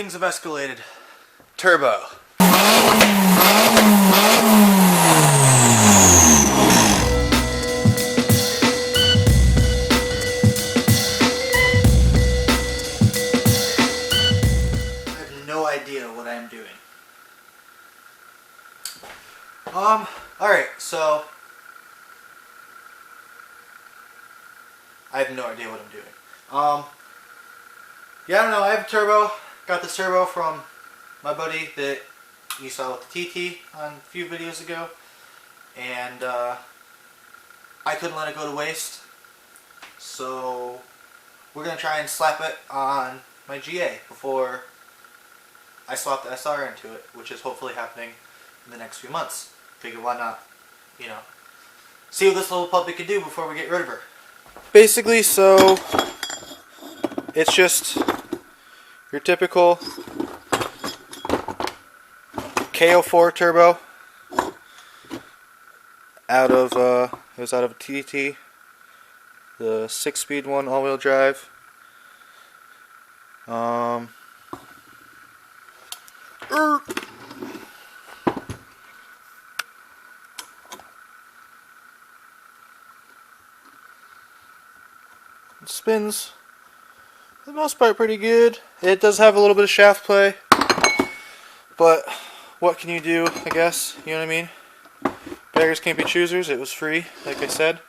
things have escalated. Turbo. Idea what I'm doing. Alright, so I have no idea what I'm doing. Yeah, I don't know, I have a turbo. Got this turbo from my buddy that you saw with the TT on a few videos ago. And I couldn't let it go to waste. So we're gonna try and slap it on my GA before I swapped the SR into it, which is hopefully happening in the next few months. Figure why not, you know, see what this little puppy can do before we get rid of her. Basically, so it's just your typical KO4 turbo out of it was out of a TT, the 6-speed one, all-wheel drive. It spins for the most part pretty good. It does have a little bit of shaft play, but what can you do, I guess, you know what I mean? Beggars can't be choosers. It was free, like I said.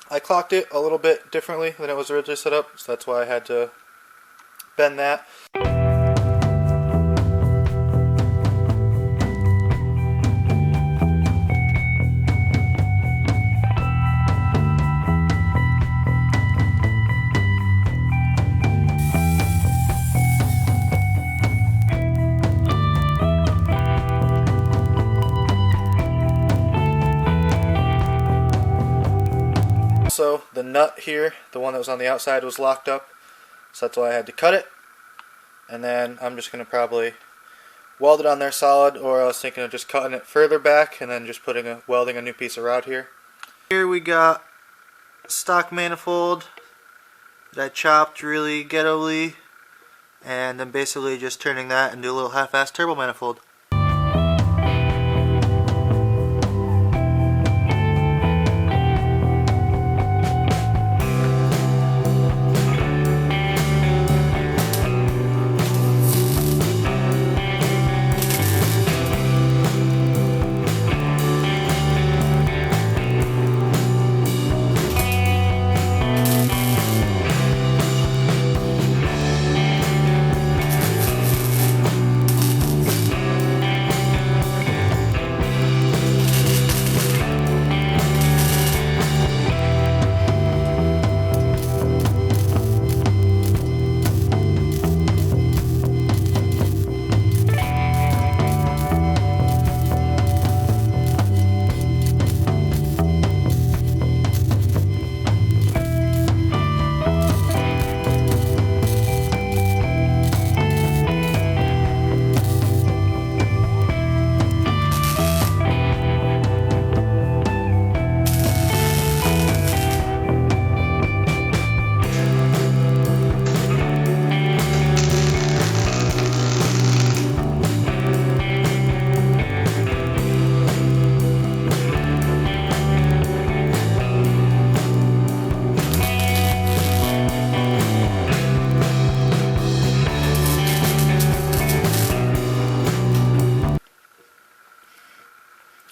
I clocked it a little bit differently than it was originally set up, so that's why I had to bend that. So the nut here, the one that was on the outside, was locked up, so that's why I had to cut it. And then I'm just going to probably weld it on there solid, or I was thinking of just cutting it further back and then just welding a new piece of rod here. Here we got stock manifold that I chopped really ghetto-ly, and then basically just turning that into a little half-assed turbo manifold.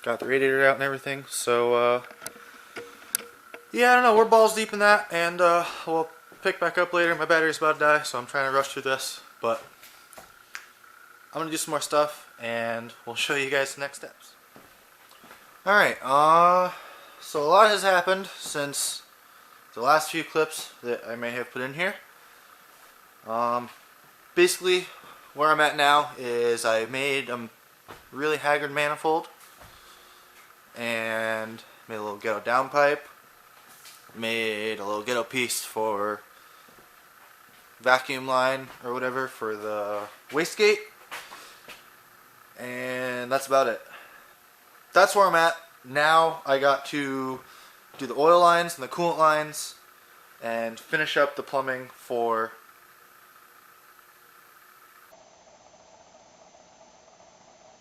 Got the radiator out and everything, so yeah, I don't know, we're balls deep in that, and we'll pick back up later. My battery's about to die, so I'm trying to rush through this, but I'm going to do some more stuff, and we'll show you guys the next steps. Alright, so a lot has happened since the last few clips that I may have put in here. Basically, where I'm at now is I made a really Haggard manifold, and made a little ghetto downpipe, made a little ghetto piece for vacuum line or whatever for the wastegate, and that's about it. That's where I'm at. Now I got to do the oil lines and the coolant lines and finish up the plumbing for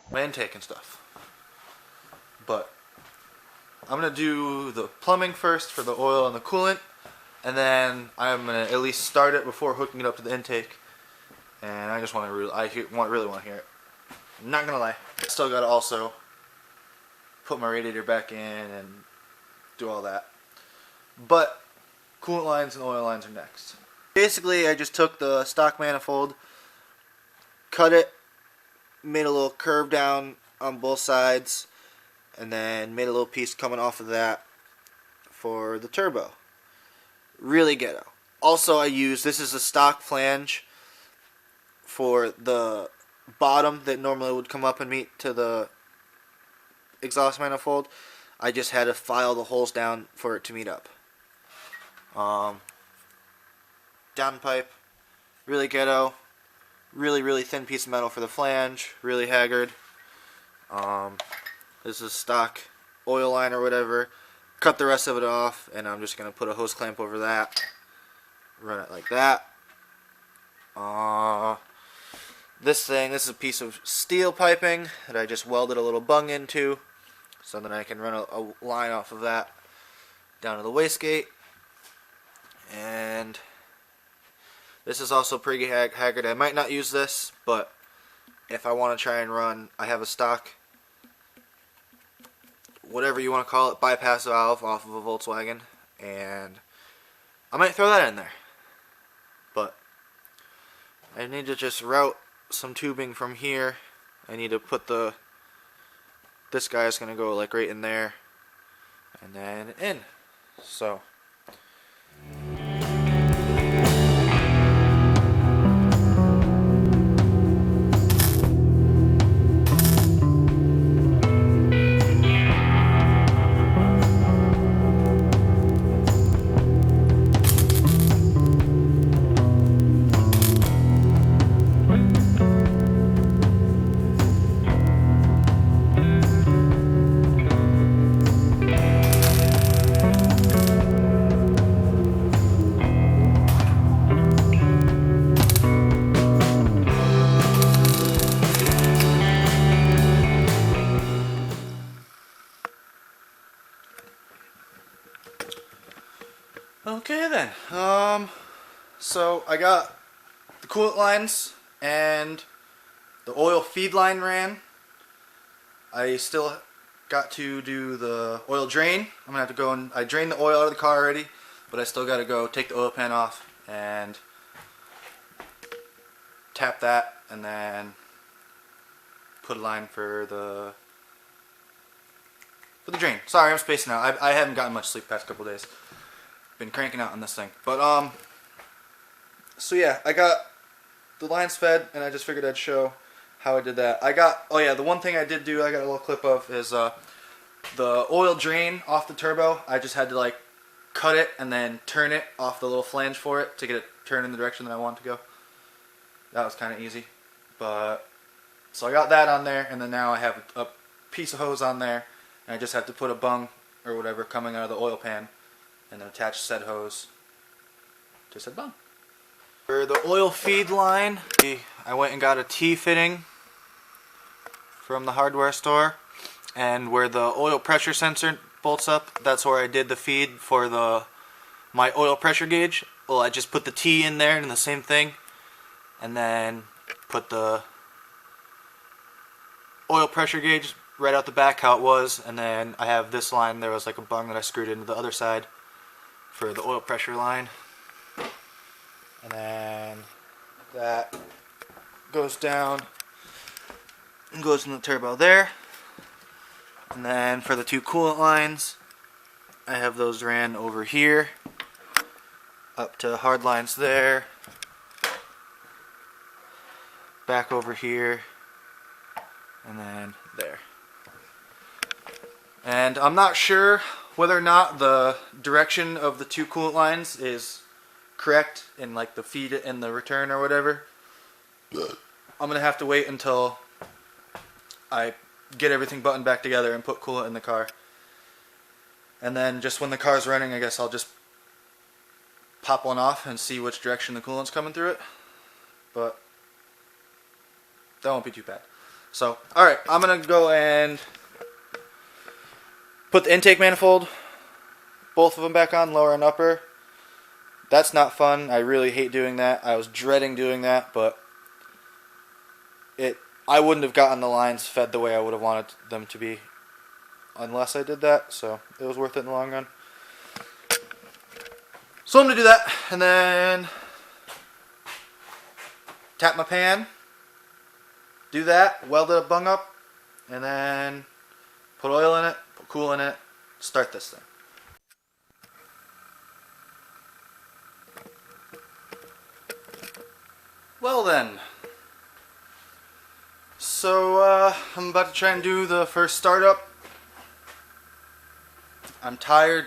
my intake and stuff. But I'm going to do the plumbing first for the oil and the coolant, and then I'm going to at least start it before hooking it up to the intake. And I just want to really want to hear it. I'm not going to lie. I still got to also put my radiator back in and do all that. But coolant lines and oil lines are next. Basically, I just took the stock manifold, cut it, made a little curve down on both sides, and then made a little piece coming off of that for the turbo. Really ghetto. Also, this is a stock flange for the bottom that normally would come up and meet to the exhaust manifold. I just had to file the holes down for it to meet up. Downpipe, really ghetto. Really thin piece of metal for the flange, really Haggard. This is stock oil line or whatever. Cut the rest of it off, and I'm just going to put a hose clamp over that. Run it like that. This is a piece of steel piping that I just welded a little bung into, so then I can run a line off of that down to the wastegate. And this is also pretty Haggard. I might not use this, but if I want to try and run, I have a stock, whatever you want to call it, bypass valve off of a Volkswagen, and I might throw that in there. But I need to just route some tubing from here. I need to put this guy's going to go like right in there, and then in. So okay then. So I got the coolant lines and the oil feed line ran. I still got to do the oil drain. I'm gonna have to go and I drained the oil out of the car already, but I still got to go take the oil pan off and tap that, and then put a line for the drain. Sorry, I'm spacing out. I haven't gotten much sleep the past couple days. Been cranking out on this thing. But so yeah, I got the lines fed, and I just figured I'd show how I did that. Oh yeah, the one thing I did do, I got a little clip of, is the oil drain off the turbo. I just had to like cut it and then turn it off the little flange for it to get it turned in the direction that I want to go. That was kind of easy. But so I got that on there, and then now I have a piece of hose on there, and I just have to put a bung or whatever coming out of the oil pan, and then attach said hose to said bung. For the oil feed line, I went and got a T-fitting from the hardware store, and where the oil pressure sensor bolts up, that's where I did the feed for my oil pressure gauge. Well, I just put the T in there and the same thing, and then put the oil pressure gauge right out the back how it was, and then I have this line. There was like a bung that I screwed into the other side for the oil pressure line, and then that goes down and goes in the turbo there. And then for the two coolant lines, I have those ran over here up to hard lines there, back over here, and then there. And I'm not sure whether or not the direction of the two coolant lines is correct in like the feed and the return or whatever. I'm gonna have to wait until I get everything buttoned back together and put coolant in the car, and then just when the car's running, I guess I'll just pop one off and see which direction the coolant's coming through it. But that won't be too bad. So, alright, I'm going to go and put the intake manifold, both of them back on, lower and upper. That's not fun. I really hate doing that. I was dreading doing that, but I wouldn't have gotten the lines fed the way I would have wanted them to be unless I did that, so it was worth it in the long run. So I'm going to do that, and then tap my pan, do that, weld it bung up, and then put oil in it, put coolant in it, start this thing. Well then, so I'm about to try and do the first startup. I'm tired.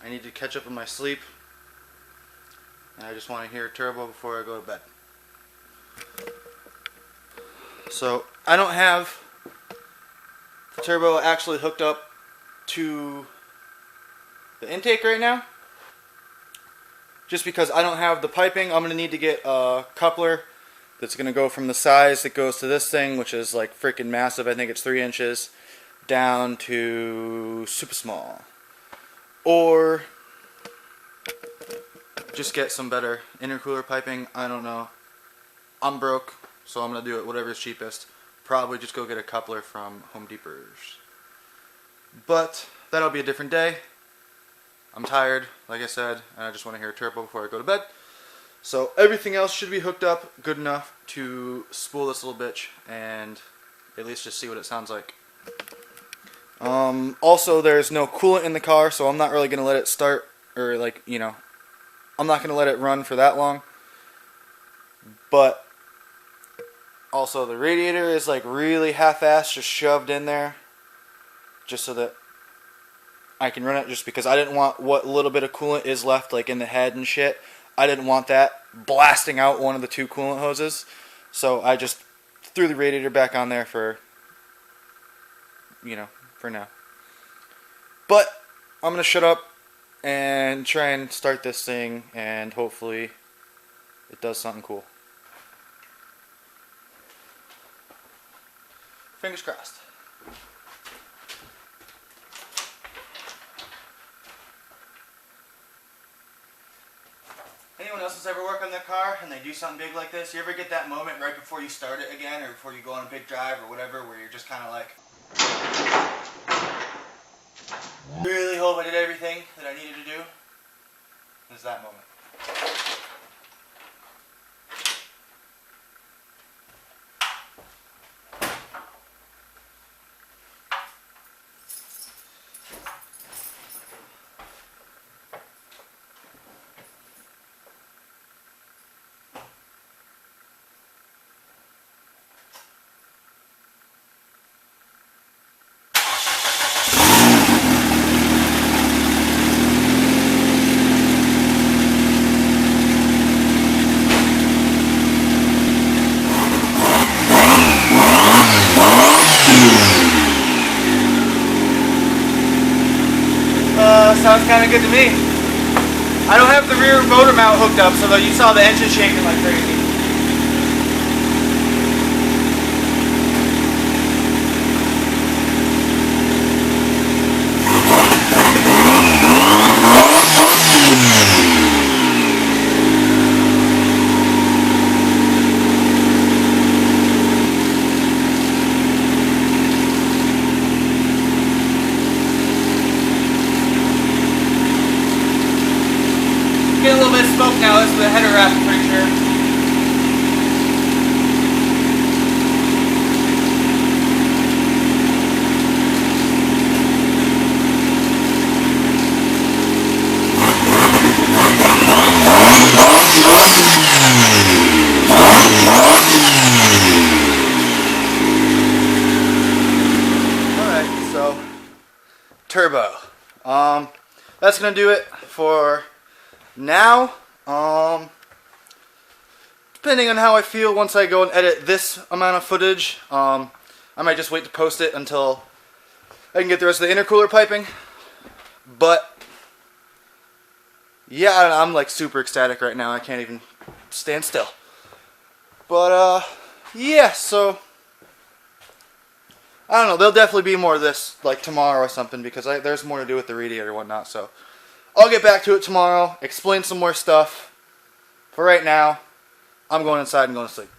I need to catch up on my sleep. And I just want to hear turbo before I go to bed. So I don't have the turbo actually hooked up to the intake right now. Just because I don't have the piping, I'm going to need to get a coupler that's going to go from the size that goes to this thing, which is like freaking massive. I think it's 3 inches, down to super small. Or just get some better intercooler piping. I don't know. I'm broke, so I'm going to do it whatever's cheapest. Probably just go get a coupler from Home Depot. But that'll be a different day. I'm tired, like I said, and I just want to hear a turbo before I go to bed. So everything else should be hooked up good enough to spool this little bitch and at least just see what it sounds like. Also, there's no coolant in the car, so I'm not really going to let it start, or like, you know, I'm not going to let it run for that long. But also the radiator is like really half-assed, just shoved in there, just so that I can run it, just because I didn't want what little bit of coolant is left like in the head and shit. I didn't want that blasting out one of the 2 coolant hoses. So I just threw the radiator back on there for, you know, for now. But I'm going to shut up and try and start this thing, and hopefully it does something cool. Fingers crossed. Anyone else that's ever worked on their car and they do something big like this, you ever get that moment right before you start it again, or before you go on a big drive or whatever, where you're just kind of like, really hope I did everything that I needed to do? It's that moment. Sounds kind of good to me. I don't have the rear motor mount hooked up, so that you saw the engine shaking like crazy. Getting a little bit of smoke now. This is the header wrap, I'm pretty sure. Alright, so turbo. That's gonna do it for now. Depending on how I feel once I go and edit this amount of footage, I might just wait to post it until I can get the rest of the intercooler piping. But yeah, I'm like super ecstatic right now. I can't even stand still. But yeah, so I don't know. There'll definitely be more of this like tomorrow or something because there's more to do with the radiator and whatnot. So I'll get back to it tomorrow, explain some more stuff. For right now, I'm going inside and going to sleep.